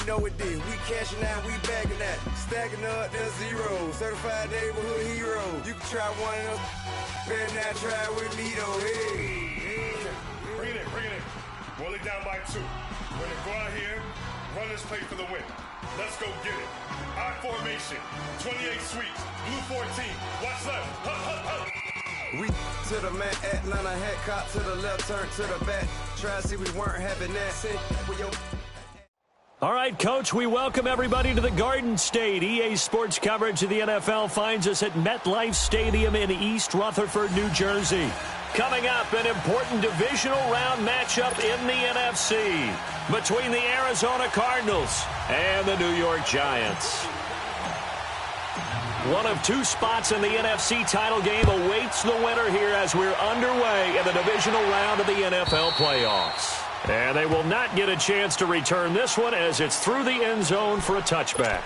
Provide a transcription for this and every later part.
know it did. We cashing out, we bagging that. Stacking up, there's zero. Certified neighborhood hero. You can try one of them. Better not try with me though. Hey. Bring it in. Roll it down by 2. We're gonna go out here, run this play for the win. Let's go get it. I formation, 28 sweeps, blue 14. Watch left. We to the man, Atlanta head cop to the left, turn to the back. Try to see we weren't having that. All right, Coach, we welcome everybody to the Garden State. EA Sports coverage of the NFL finds us at MetLife Stadium in East Rutherford, New Jersey. Coming up, an important divisional round matchup in the NFC between the Arizona Cardinals and the New York Giants. One of 2 spots in the NFC title game awaits the winner here as we're underway in the divisional round of the NFL playoffs. And they will not get a chance to return this one as it's through the end zone for a touchback.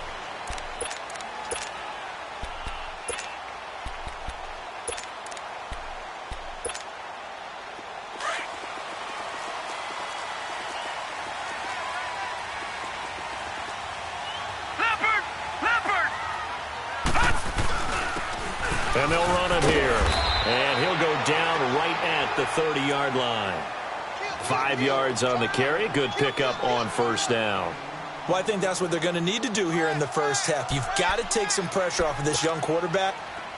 And they'll run it here. And he'll go down right at the 30-yard line. 5 yards on the carry. Good pickup on first down. Well, I think that's what they're going to need to do here in the first half. You've got to take some pressure off of this young quarterback,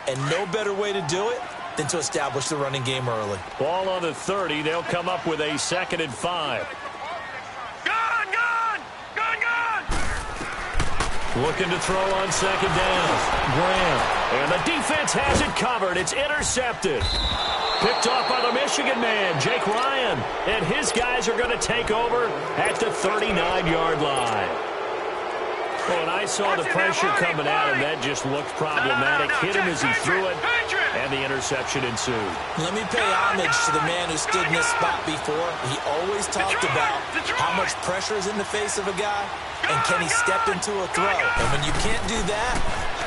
and no better way to do it than to establish the running game early. Ball on the 30. They'll come up with a 2nd and 5. Looking to throw on 2nd down. Graham. And the defense has it covered. It's intercepted. Picked off by the Michigan man, Jake Ryan. And his guys are going to take over at the 39-yard line. Well, and I saw the pressure coming at him. That just looked problematic. Hit him as he threw it, and the interception ensued. Let me pay homage to the man who stood in this spot before. He always talked about how much pressure is in the face of a guy, and can he step into a throw? And when you can't do that,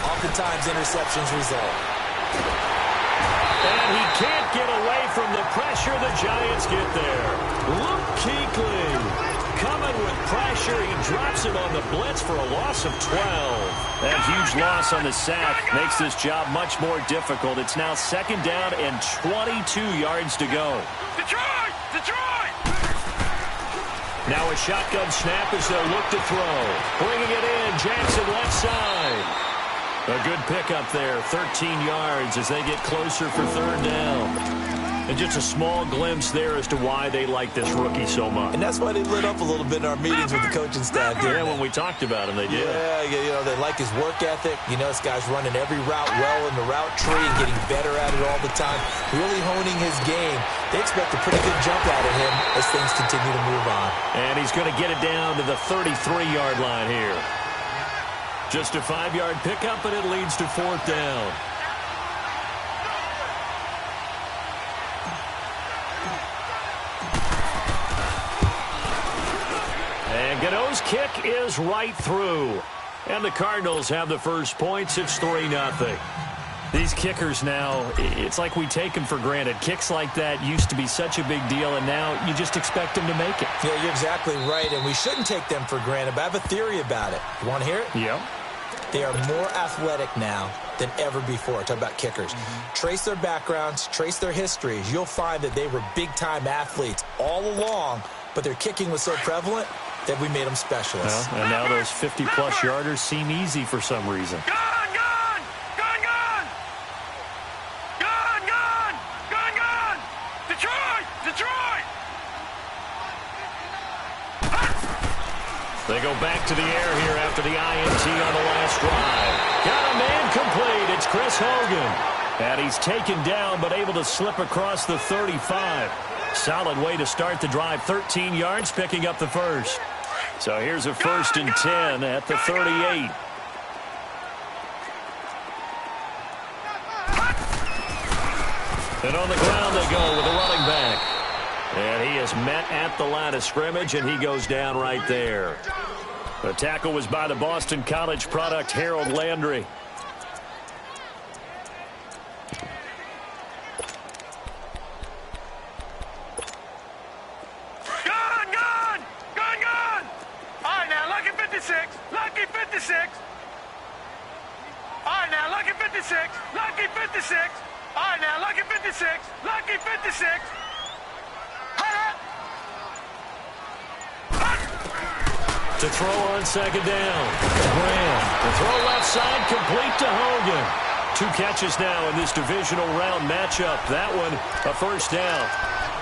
oftentimes interceptions result. And he can't get away from the pressure. The Giants get there. Luke Kuechly coming with pressure. He drops it on the blitz for a loss of 12. That huge loss on the sack makes this job much more difficult. It's now 2nd down and 22 yards to go. Detroit! Now a shotgun snap as they'll look to throw. Bringing it in, Jackson left side. A good pickup there, 13 yards as they get closer for 3rd down. And just a small glimpse there as to why they like this rookie so much. And that's why they lit up a little bit in our meetings with the coaching staff. Yeah, when we talked about him, they did. Yeah, you know, they like his work ethic. You know, this guy's running every route well in the route tree and getting better at it all the time, really honing his game. They expect a pretty good jump out of him as things continue to move on. And he's going to get it down to the 33-yard line here. Just a 5-yard pickup, and it leads to 4th down. And Gano's kick is right through. And the Cardinals have the first points. It's 3-0. These kickers now, it's like we take them for granted. Kicks like that used to be such a big deal, and now you just expect them to make it. Yeah, you're exactly right, and we shouldn't take them for granted, but I have a theory about it. You want to hear it? Yeah. They are more athletic now than ever before. Talk about kickers. Trace their backgrounds, trace their histories. You'll find that they were big-time athletes all along, but their kicking was so prevalent that we made them specialists. Well, and now those 50-plus yarders seem easy for some reason. They go back to the air here after the INT on the last drive. Got a man complete. It's Chris Hogan. And he's taken down but able to slip across the 35. Solid way to start the drive. 13 yards, picking up the first. So here's a 1st and 10 at the 38. And on the ground they go with the running back. And he is met at the line of scrimmage, and he goes down right there. The tackle was by the Boston College product, Harold Landry. Gun! All right, now looking for 56. Lucky 56. All right, now, lucky 56. Lucky 56. All right, now, lucky 56. Lucky 56. To throw on second down. Graham. The throw left side, complete to Hogan. 2 catches now in this divisional round matchup. That one, a first down.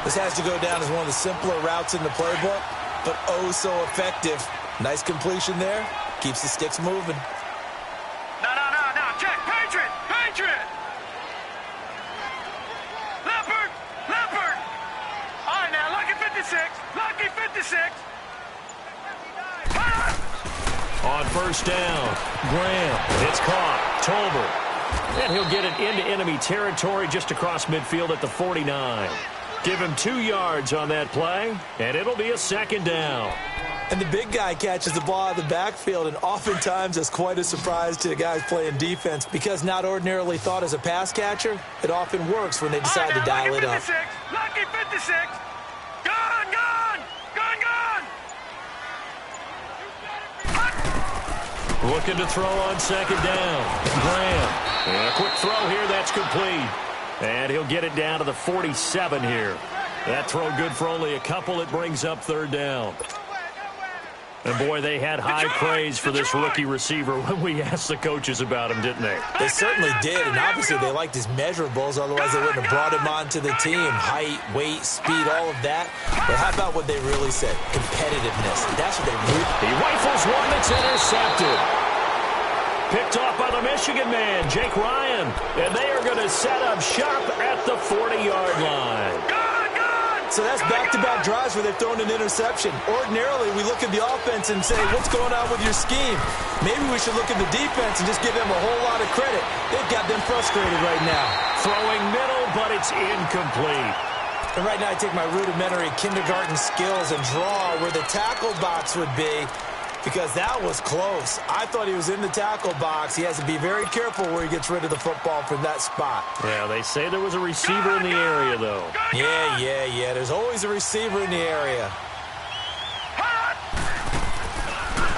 This has to go down as one of the simpler routes in the playbook, but oh so effective. Nice completion there. Keeps the sticks moving. No. Check. Patriot. Leopard. All right, now, lucky 56. Lucky 56. On first down, Graham. It's caught. Tolbert. And he'll get it into enemy territory just across midfield at the 49. Give him 2 yards on that play, and it'll be a second down. And the big guy catches the ball out of the backfield, and oftentimes it's quite a surprise to the guys playing defense because not ordinarily thought as a pass catcher, it often works when they decide to dial it up. Lucky 56. Gone. Looking to throw on second down. Graham. And a quick throw here, that's complete. And he'll get it down to the 47 here. That throw good for only a couple. It brings up third down. And, boy, they had high praise for this rookie receiver when we asked the coaches about him, didn't they? They certainly did, and obviously they liked his measurables. Otherwise, they wouldn't have brought him onto the team. Height, weight, speed, all of that. But how about what they really said? Competitiveness. That's what they really... He rifles one that's intercepted. Picked off by the Michigan man, Jake Ryan. And they are going to set up shop at the 40-yard line. So that's back-to-back drives where they've thrown an interception. Ordinarily, we look at the offense and say, what's going on with your scheme? Maybe we should look at the defense and just give them a whole lot of credit. They've got them frustrated right now. Throwing middle, but it's incomplete. And right now I take my rudimentary kindergarten skills and draw where the tackle box would be because that was close. I thought he was in the tackle box. He has to be very careful where he gets rid of the football from that spot. Yeah, they say there was a receiver in the area, though. Yeah. There's always a receiver in the area.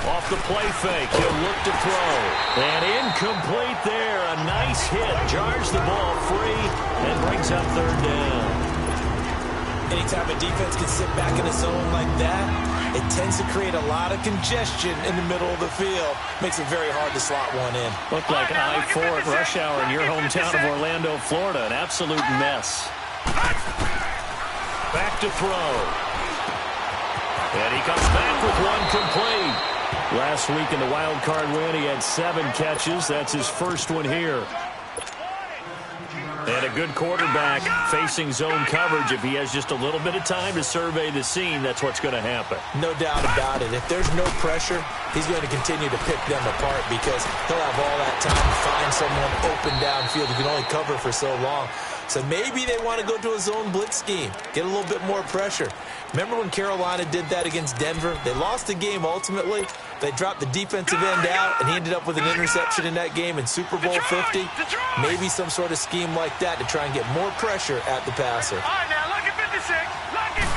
Off the play fake, he'll look to throw. And incomplete there. A nice hit. Jars the ball free and brings up third down. Anytime a defense can sit back in a zone like that, it tends to create a lot of congestion in the middle of the field. Makes it very hard to slot one in. Looked like I-4 at rush hour in your hometown of Orlando, Florida. An absolute mess. Back to throw. And he comes back with one complete. Last week in the wild card win, he had 7 catches. That's his first one here. And a good quarterback facing zone coverage. If he has just a little bit of time to survey the scene, that's what's going to happen. No doubt about it. If there's no pressure, he's going to continue to pick them apart because he'll have all that time to find someone open downfield who can only cover for so long. So maybe they want to go to a zone blitz scheme, get a little bit more pressure. Remember when Carolina did that against Denver? They lost the game ultimately. They dropped the defensive end out, and he ended up with an interception in that game in Super Bowl 50. Maybe some sort of scheme like that to try and get more pressure at the passer. All right, now, lucky 56. Lucky.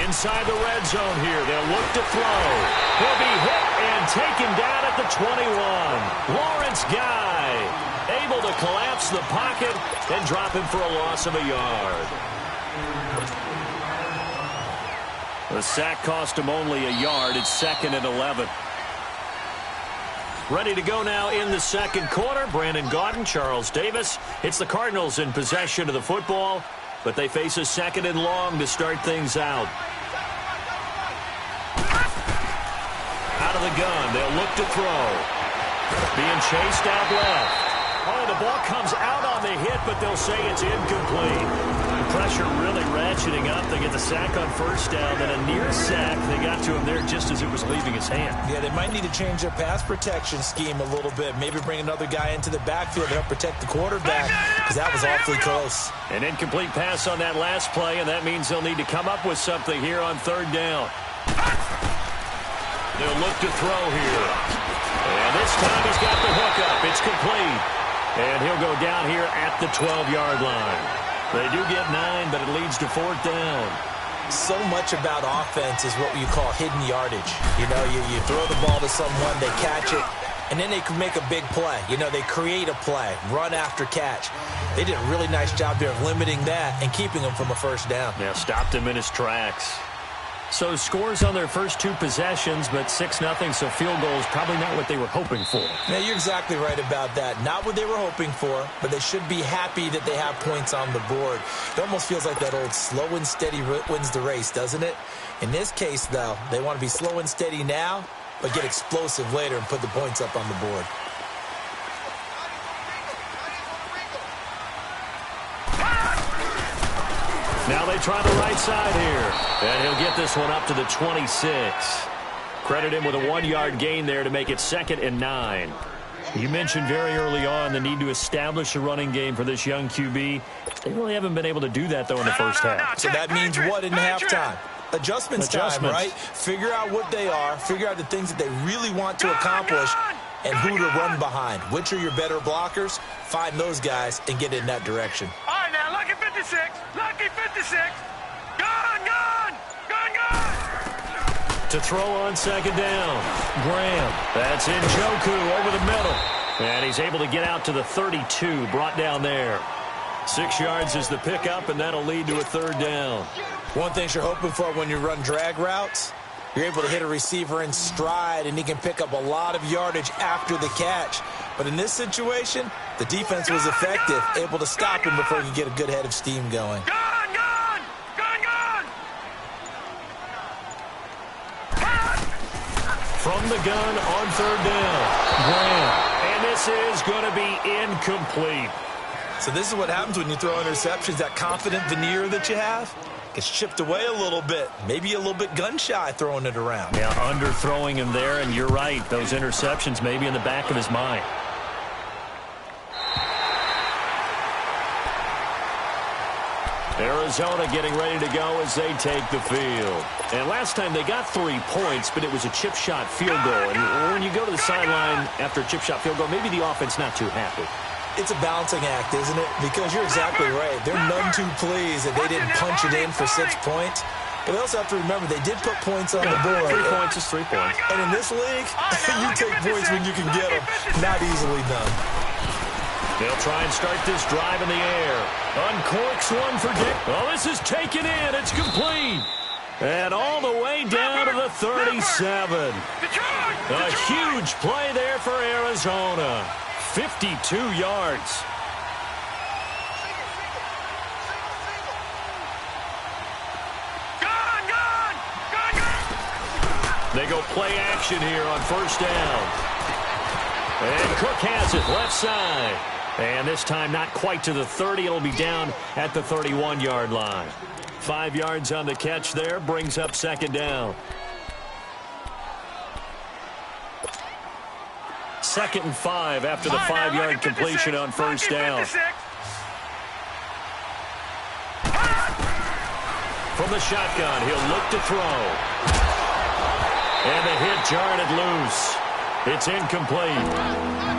Inside the red zone here, they'll look to throw. He'll be hit and taken down at the 21. Lawrence Guy able to collapse the pocket and drop him for a loss of a yard. The sack cost him only a yard. It's 2nd and 11. Ready to go now in the second quarter. Brandon Gaudin, Charles Davis. It's the Cardinals in possession of the football, but they face a 2nd and long to start things out. Out of the gun, they'll look to throw. Being chased out left. Oh, the ball comes out on the hit, but they'll say it's incomplete. The pressure really ratcheting up. They get the sack on first down, then a near sack. They got to him there just as it was leaving his hand. Yeah, they might need to change their pass protection scheme a little bit. Maybe bring another guy into the backfield to help protect the quarterback because that was awfully close. An incomplete pass on that last play, and that means they'll need to come up with something here on third down. They'll look to throw here. And this time he's got the hookup. It's complete. And he'll go down here at the 12-yard line. They do get 9, but it leads to 4th down. So much about offense is what you call hidden yardage. You know, you throw the ball to someone, they catch it, and then they can make a big play. You know, they create a play, run after catch. They did a really nice job there of limiting that and keeping him from a first down. Yeah, stopped him in his tracks. So scores on their first 2 possessions, but 6-0, so field goal is probably not what they were hoping for. Yeah, you're exactly right about that. Not what they were hoping for, but they should be happy that they have points on the board. It almost feels like that old slow and steady wins the race, doesn't it? In this case, though, they want to be slow and steady now, but get explosive later and put the points up on the board. Now they try the right side here, and he'll get this one up to the 26. Credit him with a 1-yard gain there to make it 2nd and 9. You mentioned very early on the need to establish a running game for this young QB. They really haven't been able to do that, though, in the first half. So that means what in halftime? Adjustments time, right? Figure out what they are, figure out the things that they really want to accomplish, and who to run behind. Which are your better blockers? Find those guys and get in that direction. All right, now, lucky 56. Lucky 56. Gone, gone. Gone, gone. To throw on 2nd down. Graham. That's Njoku over the middle. And he's able to get out to the 32, brought down there. 6 yards is the pickup, and that'll lead to a 3rd down. One thing you're hoping for when you run drag routes, you're able to hit a receiver in stride, and he can pick up a lot of yardage after the catch. But in this situation, the defense was effective, able to stop him before he could get a good head of steam going. Gone, gone. Gone, gone. From the gun on 3rd down. Graham. And this is going to be incomplete. So this is what happens when you throw interceptions. That confident veneer that you have gets chipped away a little bit. Maybe a little bit gun-shy throwing it around. Yeah, underthrowing him there, and you're right. Those interceptions may be in the back of his mind. Arizona getting ready to go as they take the field. And last time they got 3 points, but it was a chip shot field goal. And when you go to the sideline after a chip shot field goal, maybe the offense not too happy. It's a balancing act, isn't it? Because you're exactly right. They're none too pleased that they didn't punch it in for 6 points. But they also have to remember they did put points on the board. 3 points is 3 points. And in this league, you take points when you can get them. Not easily done. They'll try and start this drive in the air. Uncorks one for Dick. Oh, this is taken in. It's complete. And all the way down to the 37. A huge play there for Arizona. 52 yards. They go play action here on 1st down. And Cook has it left side. And this time not quite to the 30. It'll be down at the 31-yard line. 5 yards on the catch there. Brings up 2nd down. 2nd and 5 after the 5-yard completion on 1st down. From the shotgun, he'll look to throw. And the hit jarred it loose. It's incomplete.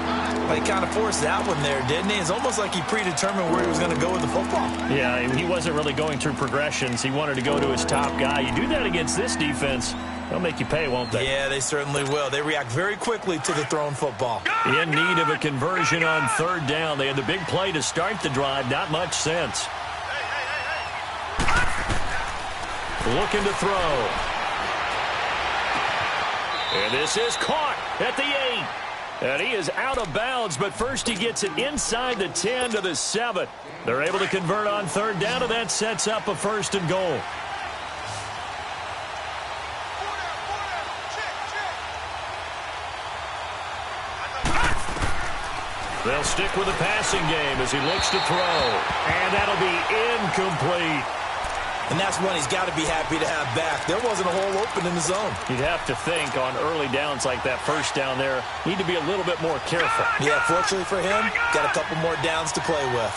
Well, he kind of forced that one there, didn't he? It's almost like he predetermined where he was going to go with the football. Yeah, he wasn't really going through progressions. He wanted to go to his top guy. You do that against this defense, they'll make you pay, won't they? Yeah, they certainly will. They react very quickly to the thrown football. In need of a conversion on 3rd down. They had the big play to start the drive. Not much sense. Looking to throw. And this is caught at the 8. And he is out of bounds, but first he gets it inside the 10 to the 7. They're able to convert on 3rd down, and that sets up a 1st and goal. They'll stick with the passing game as he looks to throw. And that'll be incomplete. And that's one he's got to be happy to have back. There wasn't a hole open in the zone. You'd have to think on early downs like that 1st down there, need to be a little bit more careful. Yeah, fortunately for him, got a couple more downs to play with.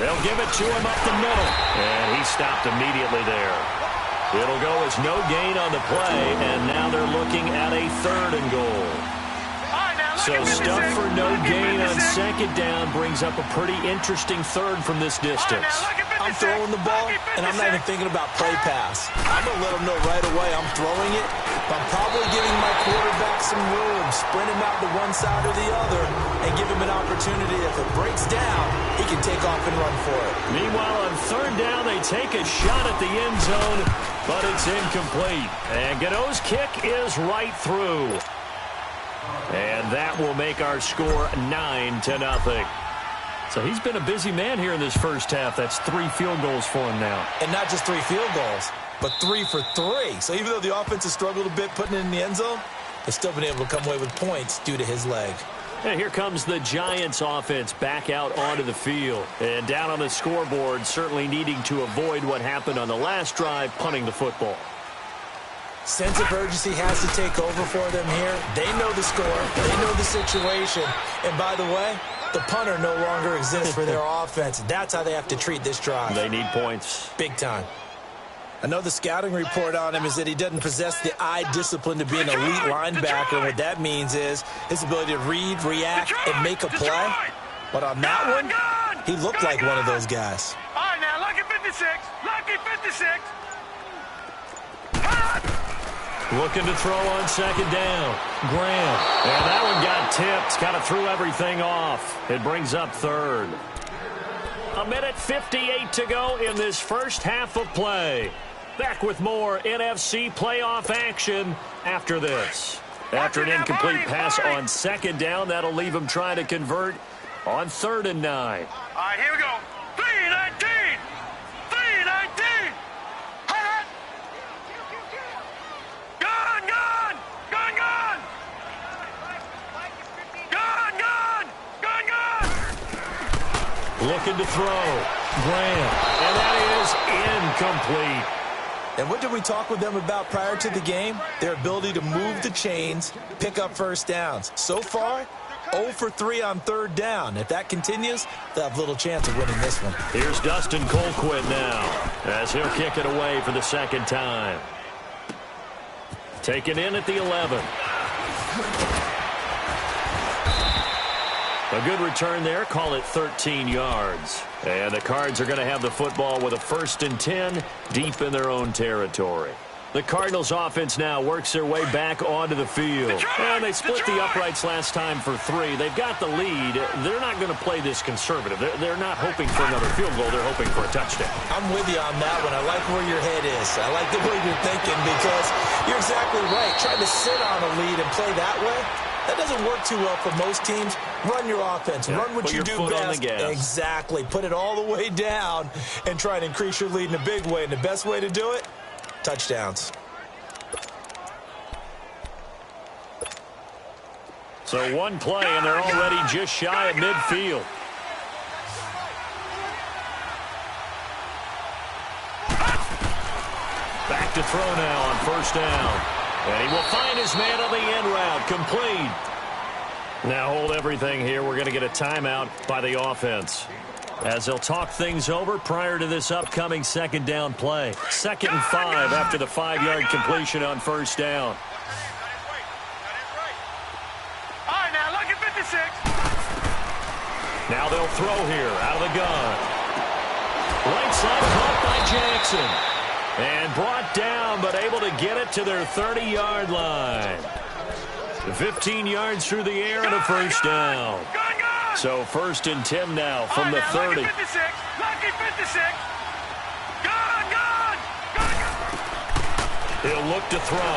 They'll give it to him up the middle. And he stopped immediately there. It'll go as no gain on the play, and now they're looking at a 3rd and goal. So stuff for no gain on second down brings up a pretty interesting third from this distance. I'm throwing the ball, and I'm not even thinking about play pass. I'm going to let them know right away I'm throwing it, but I'm probably giving my quarterback some room, sprint him out to one side or the other, and give him an opportunity. If it breaks down, he can take off and run for it. Meanwhile, on third down, they take a shot at the end zone, but it's incomplete. And Gano's kick is right through. And that will make our score 9-0. So he's been a busy man here in this first half. That's 3 field goals for him now. And not just 3 field goals, but 3 for 3. So even though the offense has struggled a bit putting it in the end zone, they've still been able to come away with points due to his leg. And here comes the Giants offense back out onto the field. And down on the scoreboard, certainly needing to avoid what happened on the last drive, punting the football. Sense of urgency has to take over for them here. They know the score. They know the situation. And by the way, the punter no longer exists for their offense. That's how they have to treat this drive. They need points. Big time. I know the scouting report on him is that he doesn't possess the eye discipline to be an elite linebacker. And what that means is his ability to read, react, and make a play. But on that one, he looked like one of those guys. All right, now, lucky 56. Lucky 56. Looking to throw on second down. Graham. And that one got tipped. Kind of threw everything off. It brings up third. 1:58 to go in this first half of play. Back with more NFC playoff action after this. After an incomplete pass on second down, that'll leave him trying to convert on 3rd and 9. All right, here we go. 3-19. 3-19. Gone, gone. Gone, gone. Gone, gone. Gone, gone. Looking to throw. Graham. And that is incomplete. And what did we talk with them about prior to the game? Their ability to move the chains, pick up first downs. So far, 0 for 3 on 3rd down. If that continues, they'll have little chance of winning this one. Here's Dustin Colquitt now as he'll kick it away for the second time. Taken in at the 11. A good return there. Call it 13 yards. And the Cards are going to have the football with a 1st and 10 deep in their own territory. The Cardinals offense now works their way back onto the field. And they split the uprights last time for 3. They've got the lead. They're not going to play this conservative. They're not hoping for another field goal. They're hoping for a touchdown. I'm with you on that one. I like where your head is. I like the way you're thinking because you're exactly right. Trying to sit on a lead and play that way, that doesn't work too well for most teams. Run your offense. Run what you do best. Exactly. Put it all the way down and try and increase your lead in a big way. And the best way to do it, touchdowns. So one play, and they're already just shy of midfield. Back to throw now on 1st down. And he will find his man on the end route. Complete. Now hold everything here. We're going to get a timeout by the offense as they'll talk things over prior to this upcoming 2nd down play. 2nd and 5 after the 5-yard completion on 1st down. All right, now, lucky 56. Now they'll throw here out of the gun. Right side caught by Jackson. And brought down, but able to get it to their 30-yard line. 15 yards through the air and a 1st down. So 1st and 10 now from the 30. Lucky 56. Lucky 56. Gone, gone. He'll look to throw.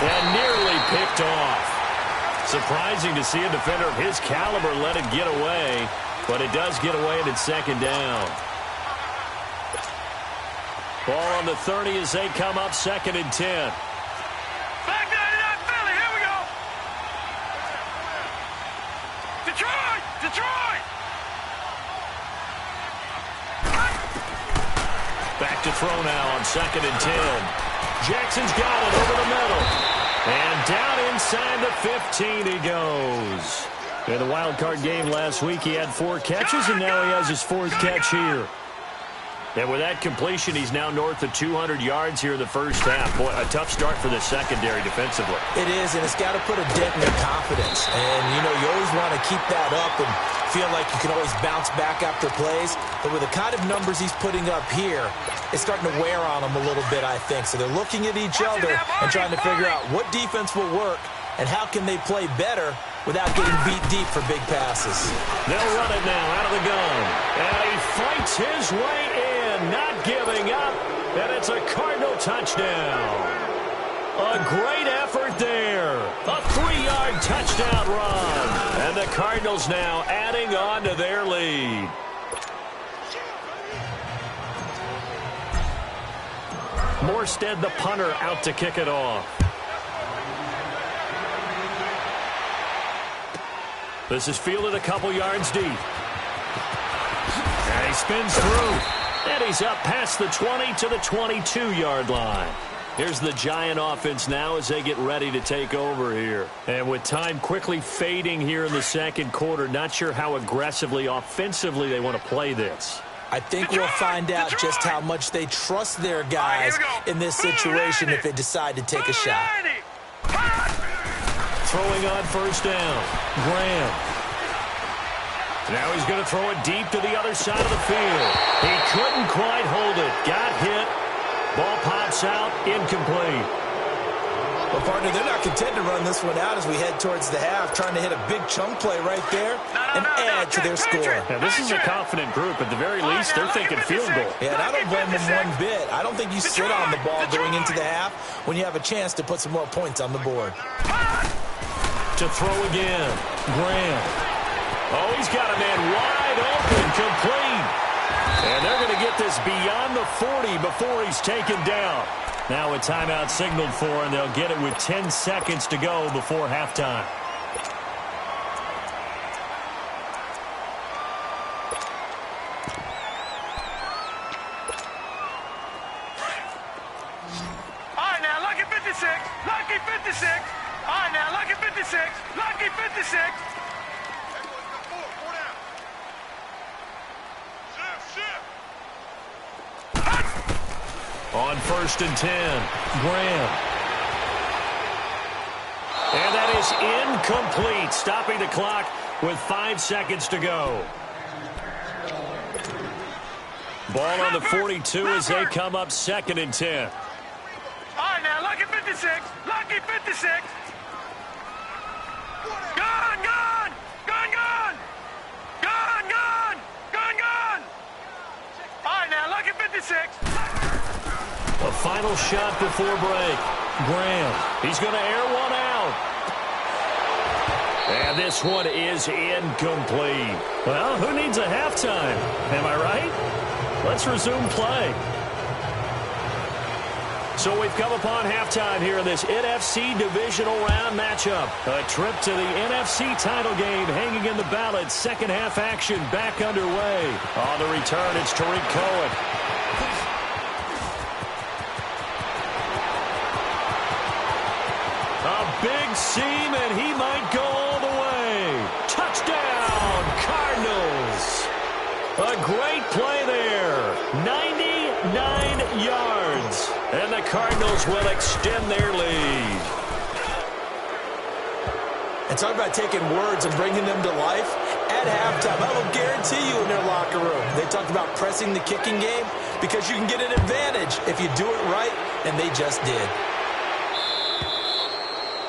And nearly picked off. Surprising to see a defender of his caliber let it get away, but it does get away and it's 2nd down. Ball on the 30 as they come up 2nd and 10. Back 99 Philly. Here we go. Detroit. Detroit. Back to throw now on 2nd and 10. Jackson's got it over the middle. And down inside the 15 he goes. In the wild card game last week, he had 4 catches, and now he has his 4th catch here. And with that completion, he's now north of 200 yards here in the first half. Boy, a tough start for the secondary defensively. It is, and it's got to put a dent in their confidence. And, you know, you always want to keep that up and feel like you can always bounce back after plays. But with the kind of numbers he's putting up here, it's starting to wear on them a little bit, I think. So they're looking at each other and trying to figure out what defense will work and how can they play better without getting beat deep for big passes. They'll run it now out of the gun. And he fights his way in, not giving up. And it's a Cardinal touchdown. A great effort there. A 3-yard touchdown run. And the Cardinals now adding on to their lead. Morstead, the punter, out to kick it off. This is fielded a couple yards deep. And he spins through. And he's up past the 20 to the 22-yard line. Here's the Giant offense now as they get ready to take over here. And with time quickly fading here in the second quarter, not sure how aggressively, offensively they want to play this. I think we'll find out just how much they trust their guys in this situation if they decide to take a shot. Throwing on first down, Graham. Now he's going to throw it deep to the other side of the field. He couldn't quite hold it. Got hit. Ball pops out, incomplete. Well, partner, they're not content to run this one out as we head towards the half, trying to hit a big chunk play right there and add to their score. Now, this is a confident group. At the very least, they're thinking field goal. Yeah, and I don't blame them one bit. I don't think you sit on the ball going into the half when you have a chance to put some more points on the board. To throw again, Graham. Oh, he's got a man wide open, complete. And they're going to get this beyond the 40 before he's taken down. Now a timeout signaled for, and they'll get it with 10 seconds to go before halftime. All right, now, lucky 56. Lucky 56. All right, now, lucky 56. Lucky 56. On first and 10, Graham. And that is incomplete, stopping the clock with 5 seconds to go. Ball on the 42 as they come up second and 10. All right, now, lucky 56. Lucky 56. Gone, gone. Gone, gone. Gone, gone. Gone, gone. All right, now, lucky 56. A final shot before break. Graham, he's going to air one out. And this one is incomplete. Well, who needs a halftime? Am I right? Let's resume play. So we've come upon halftime here in this NFC Divisional Round matchup. A trip to the NFC title game hanging in the balance. Second half action back underway. On the return, it's Tariq Cohen. A big seam, and he might go all the way. Touchdown, Cardinals. A great play there. 99 yards. And the Cardinals will extend their lead. And talk about taking words and bringing them to life. At halftime, I will guarantee you in their locker room, they talked about pressing the kicking game because you can get an advantage if you do it right, and they just did.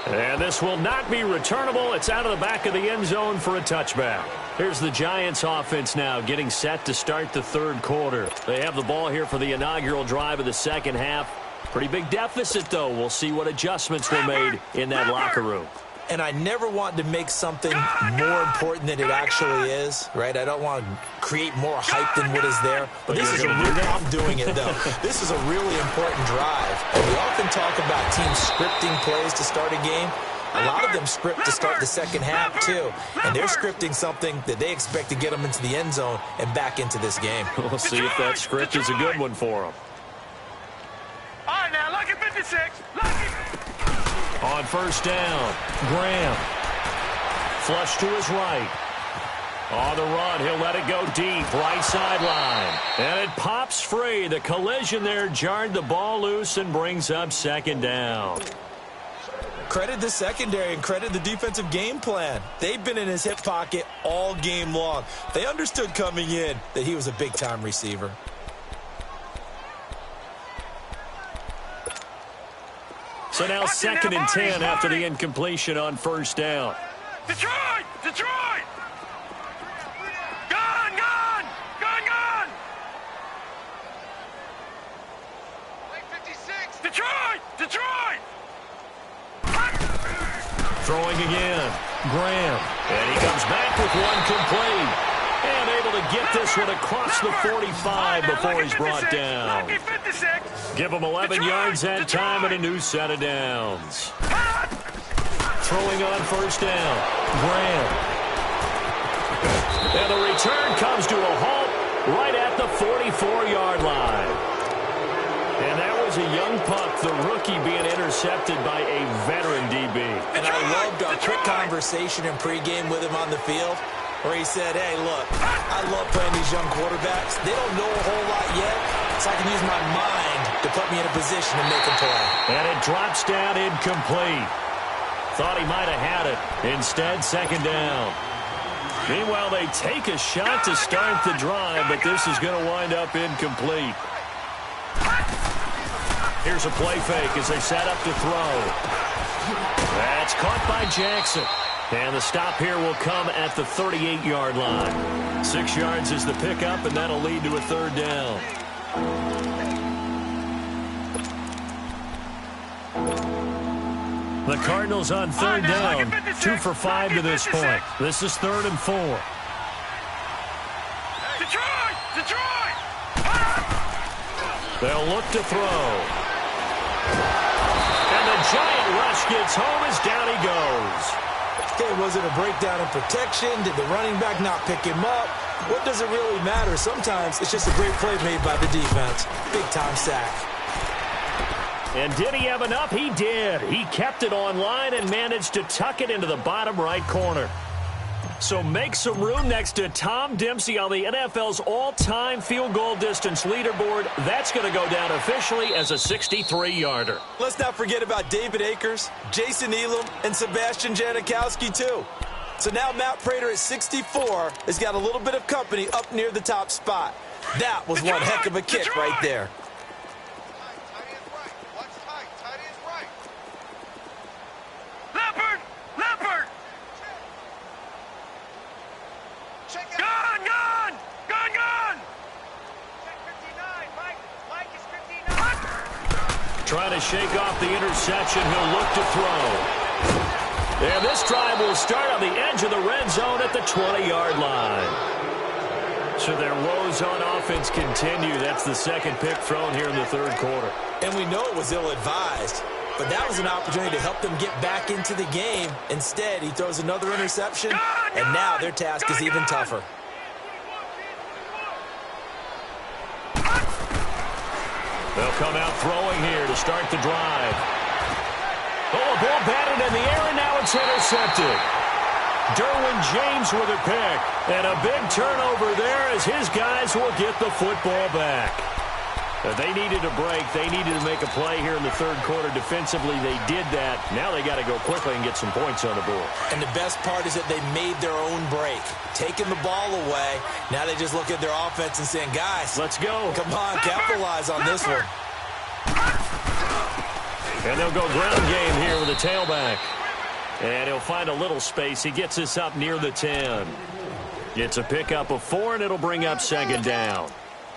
And this will not be returnable. It's out of the back of the end zone for a touchback. Here's the Giants offense now getting set to start the third quarter. They have the ball here for the inaugural drive of the second half. Pretty big deficit, though. We'll see what adjustments were made in that locker room. And I never want to make something more important than it actually is, right? I don't want to create more hype than what is there. But this is I'm doing it, though. This is a really important drive. And we often talk about teams scripting plays to start a game. A lot of them script to start the second half, too. And they're scripting something that they expect to get them into the end zone and back into this game. We'll see if that script is a good one for them. All right, now, lucky 56. Lucky. On first down, Graham. Flush to his right. On the run, he'll let it go deep, right sideline. And it pops free. The collision there jarred the ball loose and brings up second down. Credit the secondary and credit the defensive game plan. They've been in his hip pocket all game long. They understood coming in that he was a big-time receiver. So now 2nd and 10 after the incompletion on first down. Detroit! Detroit! Gone! Gone! Gone! Gone! 56! Detroit! Detroit! Throwing again. Graham. And he comes back with one complete. And able to get this one across the 45 before he's brought down. Give him 11 yards that time and a new set of downs. Throwing on first down. Graham. And the return comes to a halt right at the 44-yard line. And that was a young puck, the rookie being intercepted by a veteran DB. And I loved our quick conversation in pregame with him on the field where he said, hey, look, I love playing these young quarterbacks. They don't know a whole lot yet, so I can use my mind to put me in a position to make a play. And it drops down incomplete. Thought he might have had it. Instead, second down. Meanwhile, they take a shot to start the drive, but this is going to wind up incomplete. Here's a play fake as they set up to throw. That's caught by Jackson. And the stop here will come at the 38-yard line. 6 yards is the pickup, and that'll lead to a third down. The Cardinals on third down, 2 for 5 to this point. This is 3rd and 4. Detroit! Detroit! They'll look to throw. And the giant rush gets home as down he goes. Okay, was it a breakdown in protection? Did the running back not pick him up? What does it really matter? Sometimes it's just a great play made by the defense. Big-time sack. And did he have enough? He did. He kept it on line and managed to tuck it into the bottom right corner. So make some room next to Tom Dempsey on the NFL's all-time field goal distance leaderboard. That's going to go down officially as a 63-yarder. Let's not forget about David Akers, Jason Elam, and Sebastian Janikowski, too. So now Matt Prater at 64 has got a little bit of company up near the top spot. That was one heck of a kick right there. Trying to shake off the interception. He'll look to throw. And this drive will start on the edge of the red zone at the 20-yard line. So their woes on offense continue. That's the second pick thrown here in the third quarter. And we know it was ill-advised, but that was an opportunity to help them get back into the game. Instead, he throws another interception, and now their task is even tougher. They'll come out throwing here to start the drive. Oh, a ball batted in the air, and now it's intercepted. Derwin James with a pick. And a big turnover there as his guys will get the football back. They needed a break. They needed to make a play here in the third quarter. Defensively, they did that. Now they got to go quickly and get some points on the board. And the best part is that they made their own break. Taking the ball away. Now they just look at their offense and saying, guys, let's go. Come on, capitalize on this one. And they'll go ground game here with a tailback. And he'll find a little space. He gets us up near the 10. It's a pickup of 4, and it'll bring up second down.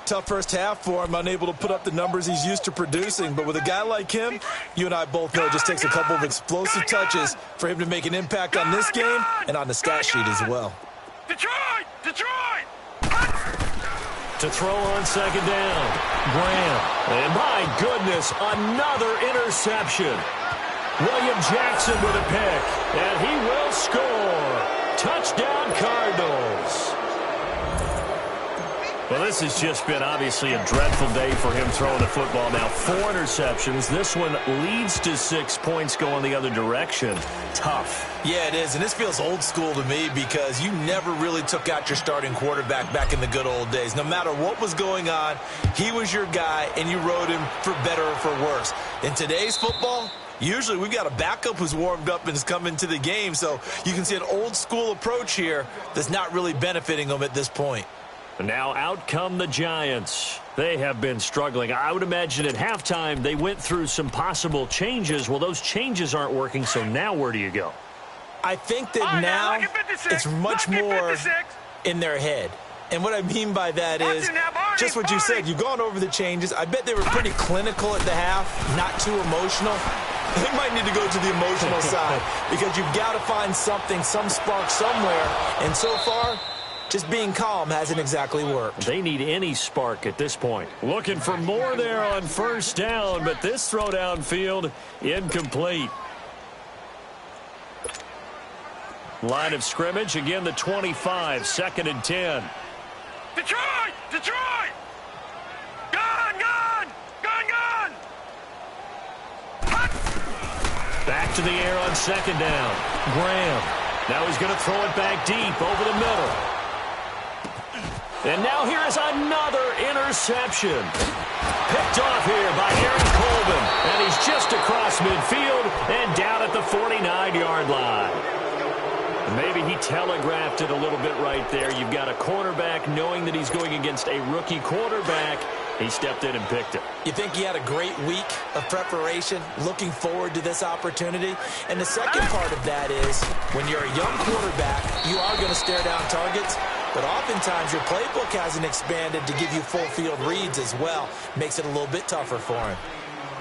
Tough first half for him, unable to put up the numbers he's used to producing. But with a guy like him, you and I both know it just takes a couple of explosive touches for him to make an impact on this game and on the stat sheet as well. Detroit! Detroit! To throw on second down, Graham. And my goodness, another interception. William Jackson with a pick, and he will score. Touchdown, Cardinals. Well, this has just been obviously a dreadful day for him throwing the football. Now 4 interceptions. This one leads to 6 points going the other direction. Tough. Yeah, it is, and this feels old school to me because you never really took out your starting quarterback back in the good old days. No matter what was going on, he was your guy, and you rode him for better or for worse. In today's football, usually we've got a backup who's warmed up and has come into the game, so you can see an old school approach here that's not really benefiting them at this point. And now out come the Giants. They have been struggling. I would imagine at halftime they went through some possible changes. Well, those changes aren't working, so now where do you go? I think that now it's much more in their head. And what I mean by that is just what you said. You've gone over the changes. I bet they were pretty clinical at the half, not too emotional. They might need to go to the emotional side because you've got to find something, some spark somewhere. And so far, just being calm hasn't exactly worked. They need any spark at this point. Looking for more there on first down, but this throw downfield incomplete. Line of scrimmage, again the 25, 2nd and 10. Detroit! Detroit! Gun! Gun! Gun! Gun! Back to the air on 2nd down. Graham. Now he's going to throw it back deep over the middle. And now here is another interception. Picked off here by Aaron Colvin. And he's just across midfield and down at the 49-yard line. Maybe he telegraphed it a little bit right there. You've got a cornerback knowing that he's going against a rookie quarterback. He stepped in and picked it. You think he had a great week of preparation, looking forward to this opportunity? And the second part of that is when you're a young quarterback, you are going to stare down targets. But oftentimes your playbook hasn't expanded to give you full field reads as well. Makes it a little bit tougher for him.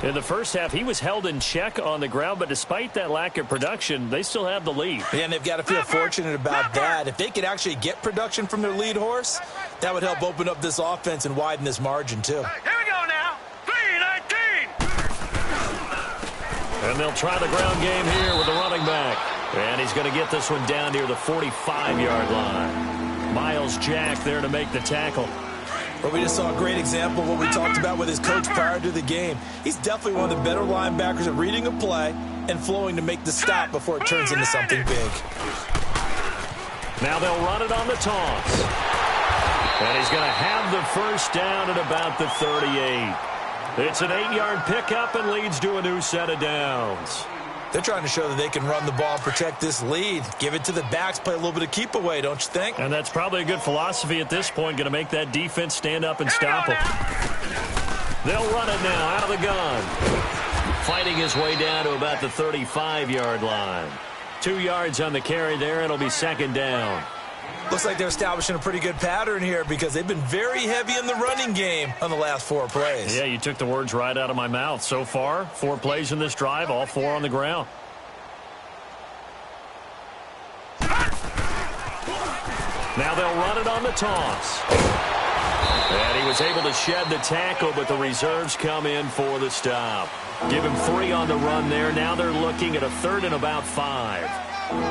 In the first half, he was held in check on the ground, but despite that lack of production, they still have the lead. Yeah, and they've got to feel fortunate about that. If they could actually get production from their lead horse, that would help open up this offense and widen this margin too. Here we go now. 3-19. And they'll try the ground game here with the running back. And he's going to get this one down near the 45-yard line. Miles Jack there to make the tackle. But we just saw a great example of what we talked about with his coach prior to the game. He's definitely one of the better linebackers at reading a play and flowing to make the stop before it turns into something big. Now they'll run it on the toss. And he's going to have the first down at about the 38. It's an 8-yard pickup and leads to a new set of downs. They're trying to show that they can run the ball and protect this lead. Give it to the backs, play a little bit of keep away, don't you think? And that's probably a good philosophy at this point, going to make that defense stand up and stop them. They'll run it now out of the gun. Fighting his way down to about the 35-yard line. 2 yards on the carry there, and it'll be 2nd down. Looks like they're establishing a pretty good pattern here because they've been very heavy in the running game on the last 4 plays. Yeah, you took the words right out of my mouth. So far, 4 plays in this drive, all 4 on the ground. Now they'll run it on the toss. And he was able to shed the tackle, but the reserves come in for the stop. Give him 3 on the run there. Now they're looking at a 3rd and about 5.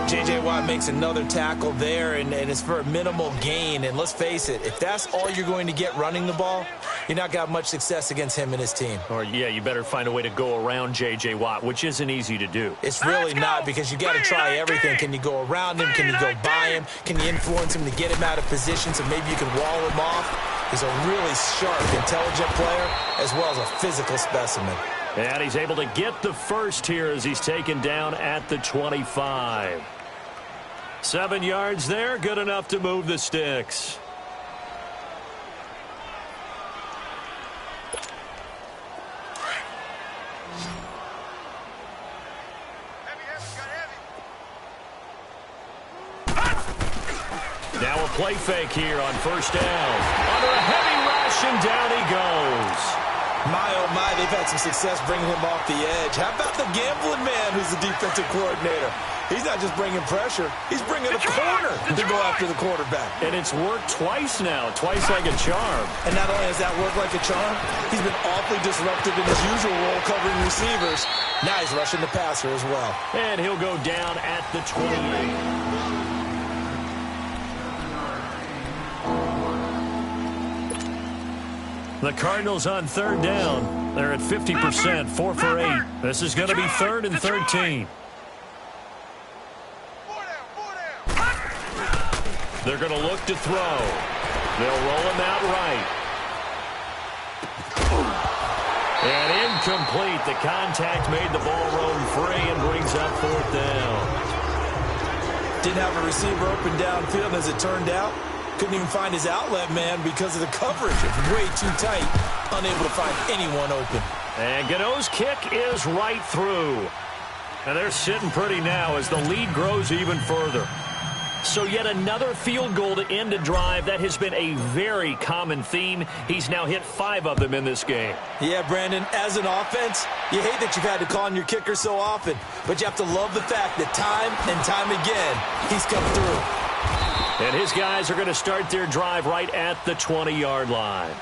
J.J. Watt makes another tackle there, and it's for a minimal gain. And let's face it, if that's all you're going to get running the ball, you're not going to have much success against him and his team. Or, yeah, you better find a way to go around J.J. Watt, which isn't easy to do. It's really not because you got to try everything. Can you go around him? Can you go by him? Can you influence him to get him out of position so maybe you can wall him off? He's a really sharp, intelligent player as well as a physical specimen. And he's able to get the first here as he's taken down at the 25. 7 yards there, good enough to move the sticks. Now a play fake here on first down. Under a heavy rush, and down he goes. My, oh my, they've had some success bringing him off the edge. How about the gambling man who's the defensive coordinator? He's not just bringing pressure, he's bringing a corner to go after the quarterback. And it's worked twice now, twice like a charm. And not only has that worked like a charm, he's been awfully disruptive in his usual role covering receivers. Now he's rushing the passer as well. And he'll go down at the 28. 2 The Cardinals on third down. They're at 50%, 4 for 8. This is going to be 3rd and 13. They're going to look to throw. They'll roll him out right. And incomplete. The contact made the ball roam free and brings up 4th down. Didn't have a receiver open downfield, as it turned out. Couldn't even find his outlet man because of the coverage. It's way too tight. Unable to find anyone open. And Gano's kick is right through. And they're sitting pretty now as the lead grows even further. So yet another field goal to end a drive. That has been a very common theme. He's now hit 5 of them in this game. Yeah, Brandon, as an offense, you hate that you've had to call on your kicker so often. But you have to love the fact that time and time again, he's come through. And his guys are going to start their drive right at the 20-yard line.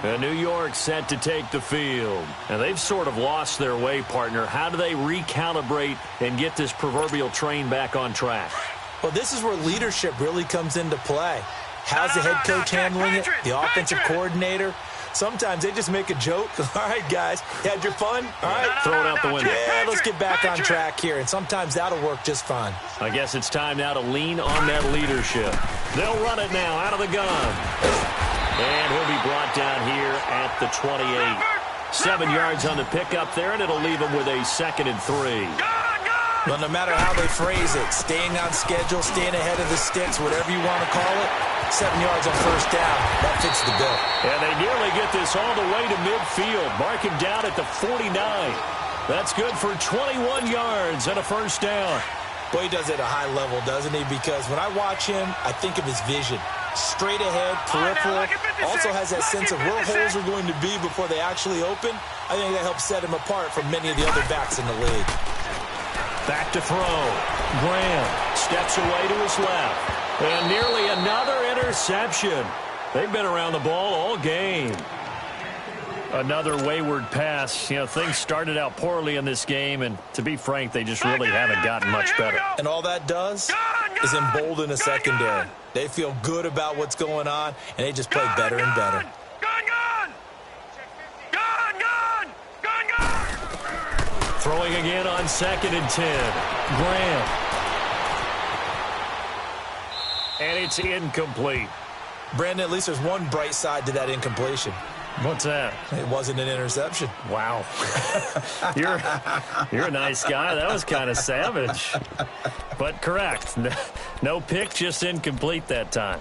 And New York set to take the field. And they've sort of lost their way, partner. How do they recalibrate and get this proverbial train back on track? Well, this is where leadership really comes into play. How's the head coach handling it? The offensive coordinator? Sometimes they just make a joke. All right, guys, you had your fun? All right. Throw it out the window. Yeah, let's get back on track here. And sometimes that'll work just fine. I guess it's time now to lean on that leadership. They'll run it now out of the gun. And he'll be brought down here at the 28. 7 yards on the pickup there, and it'll leave him with a 2nd and 3. Well, no matter how they phrase it, staying on schedule, staying ahead of the sticks, whatever you want to call it, 7 yards on 1st down, that fits the bill. And they nearly get this all the way to midfield. Mark him down at the 49. That's good for 21 yards and a 1st down. Boy, he does it at a high level, doesn't he? Because when I watch him, I think of his vision. Straight ahead, peripheral, also has that sense of where holes are going to be before they actually open. I think that helps set him apart from many of the other backs in the league. Back to throw. Graham steps away to his left. And nearly another interception. They've been around the ball all game. Another wayward pass. You know, things started out poorly in this game, and to be frank, they just really haven't gotten much better. And all that does is embolden a secondary. They feel good about what's going on, and they just play better and better. Throwing again on 2nd and 10. Graham. And it's incomplete. Brandon, at least there's one bright side to that incompletion. What's that? It wasn't an interception. Wow. You're a nice guy. That was kind of savage. But correct. No pick, just incomplete that time.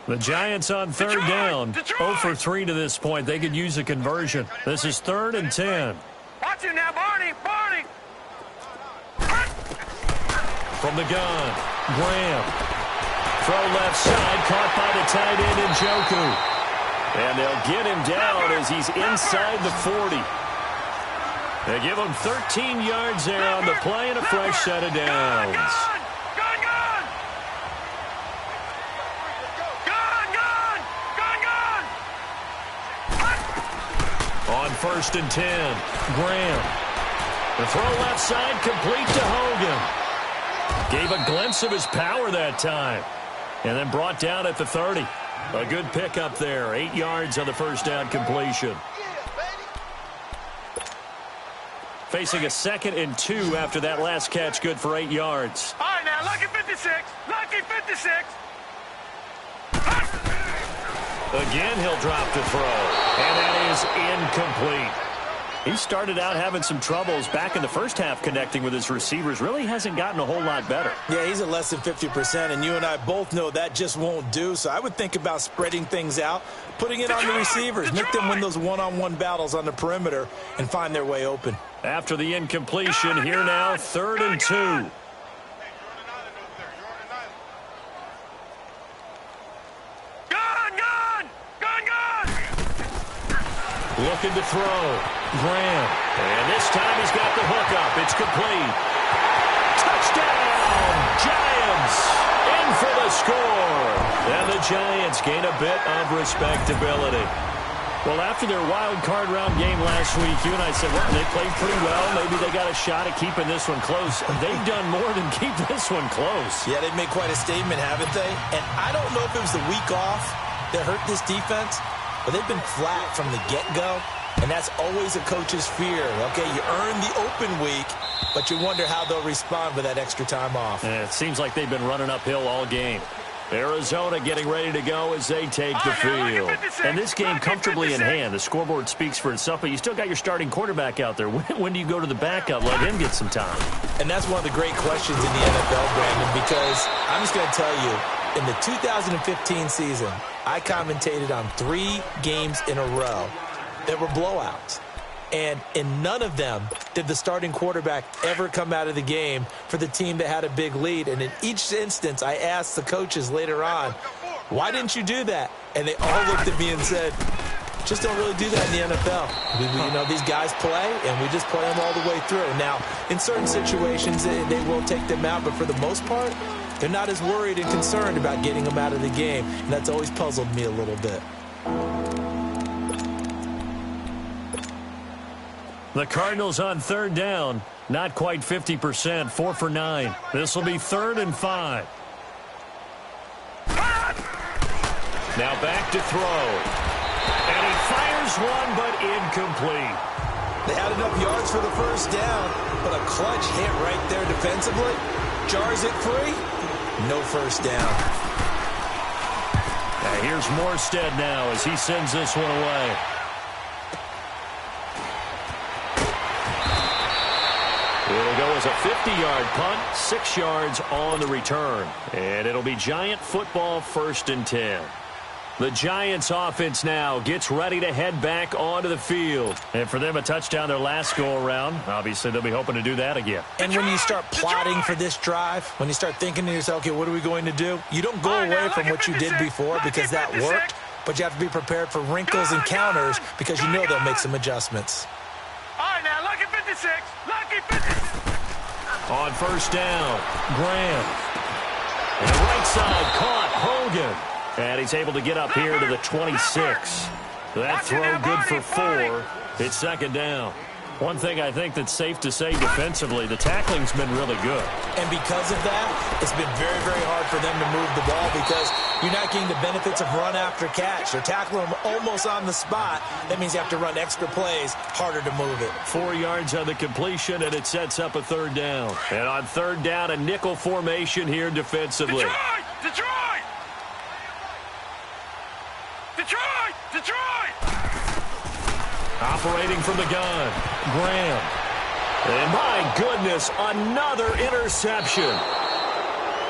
The Giants on 3rd down. 0 for 3 to this point. They could use a conversion. This is 3rd and 10. Watch him now, Barney. Barney. From the gun, Graham. Throw left side, caught by the tight end Njoku. And they'll get him down as he's inside the 40. They give him 13 yards there on the play and a fresh set of downs. On 1st and 10, Graham. The throw left side, complete to Hogan. Gave a glimpse of his power that time. And then brought down at the 30. A good pickup there. 8 yards on the 1st down completion. Facing a 2nd and 2 after that last catch, good for 8 yards. All right, now, lucky 56. Lucky 56. Again, he'll drop to throw. And that is incomplete. He started out having some troubles back in the first half connecting with his receivers. Really hasn't gotten a whole lot better. Yeah, he's at less than 50%, and you and I both know that just won't do. So I would think about spreading things out, putting it on the receivers, make them win those one-on-one battles on the perimeter, and find their way open. After the incompletion, here now, 3rd and 2. Looking to throw. Graham. And this time he's got the hook up. It's complete. Touchdown! Giants in for the score. And the Giants gain a bit of respectability. Well, after their wild card round game last week, you and I said, well, they played pretty well. Maybe they got a shot at keeping this one close. They've done more than keep this one close. Yeah, they've made quite a statement, haven't they? And I don't know if it was the week off that hurt this defense, but they've been flat from the get-go, and that's always a coach's fear. Okay, you earn the open week, but you wonder how they'll respond with that extra time off. And it seems like they've been running uphill all game. Arizona getting ready to go as they take the field. And this game comfortably in hand. The scoreboard speaks for itself, but you still got your starting quarterback out there. When do you go to the backup? Let him get some time. And that's one of the great questions in the NFL, Brandon, because I'm just going to tell you, in the 2015 season, I commentated on 3 games in a row that were blowouts. And in none of them did the starting quarterback ever come out of the game for the team that had a big lead. And in each instance, I asked the coaches later on, why didn't you do that? And they all looked at me and said, just don't really do that in the NFL. These guys play, and we just play them all the way through. Now, in certain situations, they will take them out, but for the most part, they're not as worried and concerned about getting them out of the game. And that's always puzzled me a little bit. The Cardinals on third down, not quite 50%, 4 for 9. This will be 3rd and 5. Now back to throw. And he fires one, but incomplete. They had enough yards for the first down, but a clutch hit right there defensively. Jars it free. No first down. Now here's Morstead now as he sends this one away. It'll go as a 50-yard punt, 6 yards on the return. And it'll be Giant football, 1st and 10. The Giants offense now gets ready to head back onto the field. And for them, a touchdown their last go-around. Obviously, they'll be hoping to do that again. And when you start plotting for this drive, when you start thinking to yourself, okay, what are we going to do? You don't go away from what you did before because that worked, but you have to be prepared for wrinkles and counters because you know they'll make some adjustments. All right, now, lucky 56. Lucky 56. On first down, Graham. And right side caught Hogan. And he's able to get up here to the 26. That throw good for 4. It's 2nd down. One thing I think that's safe to say defensively, the tackling's been really good. And because of that, it's been very, very hard for them to move the ball because you're not getting the benefits of run after catch. They're tackling them almost on the spot. That means you have to run extra plays, harder to move it. 4 yards on the completion, and it sets up a 3rd down. And on 3rd down, a nickel formation here defensively. Detroit! Detroit! Detroit! Detroit! Operating from the gun, Graham. And my goodness, another interception.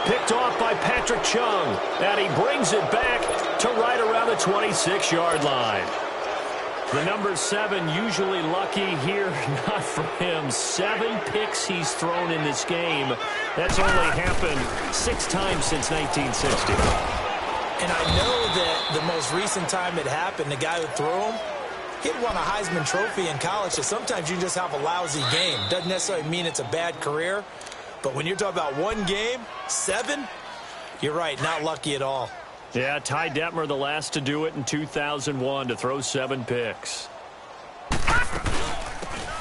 Picked off by Patrick Chung. And he brings it back to right around the 26-yard line. The number 7 usually lucky here, not for him. 7 picks he's thrown in this game. That's only happened 6 times since 1960. And I know that the most recent time it happened, the guy who threw him, he'd won a Heisman Trophy in college, so sometimes you just have a lousy game. Doesn't necessarily mean it's a bad career, but when you're talking about one game, 7, you're right, not lucky at all. Yeah, Ty Detmer, the last to do it in 2001, to throw 7 picks.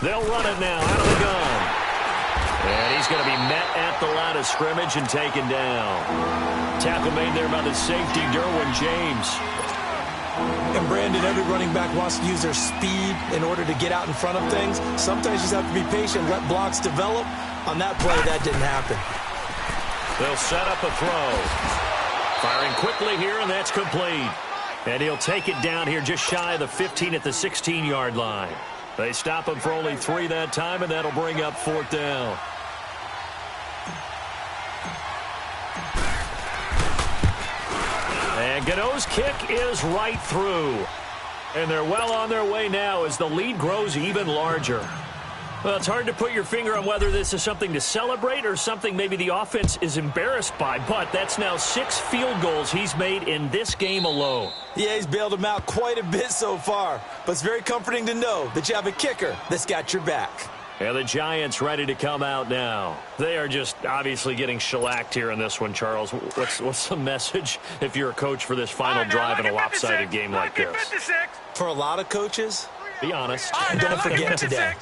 They'll run it now out of the gun. And he's going to be met at the line of scrimmage and taken down. Tackle made there by the safety, Derwin James. And Brandon, every running back wants to use their speed in order to get out in front of things. Sometimes you just have to be patient, let blocks develop. On that play, that didn't happen. They'll set up a throw. Firing quickly here, and that's complete. And he'll take it down here just shy of the 15 at the 16-yard line. They stop him for only 3 that time, and that'll bring up 4th down. And Gano's kick is right through. And they're well on their way now as the lead grows even larger. Well, it's hard to put your finger on whether this is something to celebrate or something maybe the offense is embarrassed by, but that's now 6 field goals he's made in this game alone. Yeah, he's bailed them out quite a bit so far, but it's very comforting to know that you have a kicker that's got your back. And the Giants ready to come out now. They are just obviously getting shellacked here in this one, Charles. What's the message if you're a coach for this final drive in a lopsided game like this? For a lot of coaches, be honest. Don't forget today.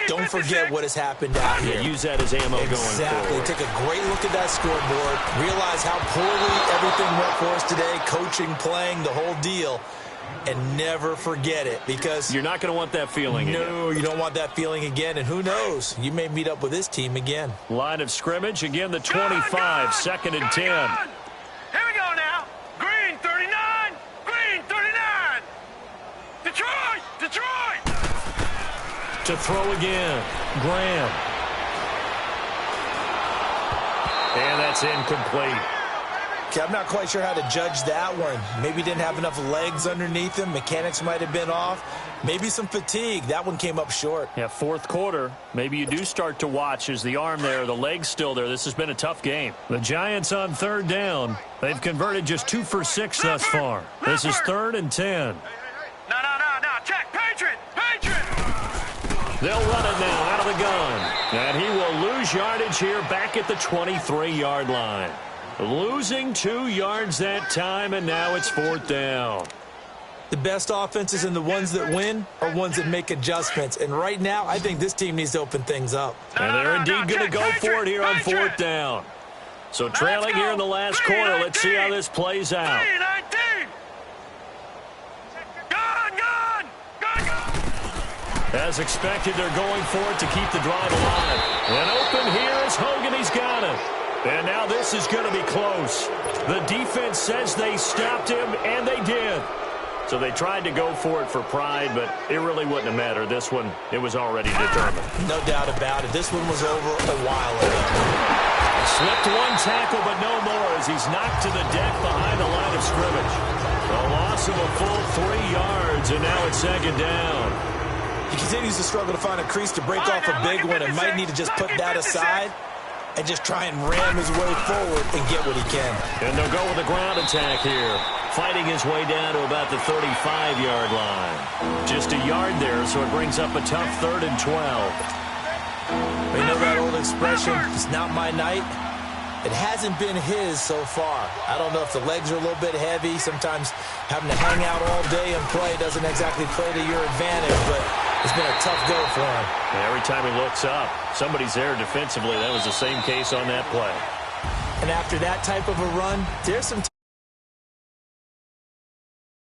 Don't forget what has happened out here. Use that as ammo going forward. Exactly. Take a great look at that scoreboard. Realize how poorly everything went for us today. Coaching, playing, the whole deal. and never forget it, because you're not going to want that feeling again. No, you don't want that feeling again, and who knows? You may meet up with this team again. Line of scrimmage, again the 25, second and 10. Here we go now. Green 39, green 39. Detroit, Detroit. To throw again, Graham. And that's incomplete. Okay, I'm not quite sure how to judge that one. Maybe didn't have enough legs underneath him. Mechanics might have been off. Maybe some fatigue. That one came up short. Yeah, fourth quarter. Maybe you do start to watch as the arm there, the leg's still there. This has been a tough game. The Giants on third down. They've converted just 2 for 6 thus far. This is 3rd and 10. No. Check. Patriot. They'll run it now out of the gun. And he will lose yardage here back at the 23-yard line. Losing 2 yards that time, and now it's 4th down. The best offenses and the ones that win are ones that make adjustments. And right now, I think this team needs to open things up. And they're indeed going to go for it here on 4th down. So trailing here in the last quarter. Let's see how this plays out. As expected, they're going for it to keep the drive alive. And open here is Hogan. He's got it. And now this is going to be close. The defense says they stopped him, and they did. So they tried to go for it for pride, but it really wouldn't have mattered. This one, it was already determined. No doubt about it. This one was over a while ago. Slipped one tackle, but no more as he's knocked to the deck behind the line of scrimmage. A loss of a full 3 yards, and now it's 2nd down. He continues to struggle to find a crease to break off a big one and might need to just put that aside and just try and ram his way forward and get what he can. And they'll go with a ground attack here, fighting his way down to about the 35-yard line. Just a yard there, so it brings up a tough 3rd and 12. You know that old expression, it's not my night? It hasn't been his so far. I don't know if the legs are a little bit heavy. Sometimes having to hang out all day and play doesn't exactly play to your advantage, but it's been a tough go for him. And every time he looks up, somebody's there defensively. That was the same case on that play. And after that type of a run, there's some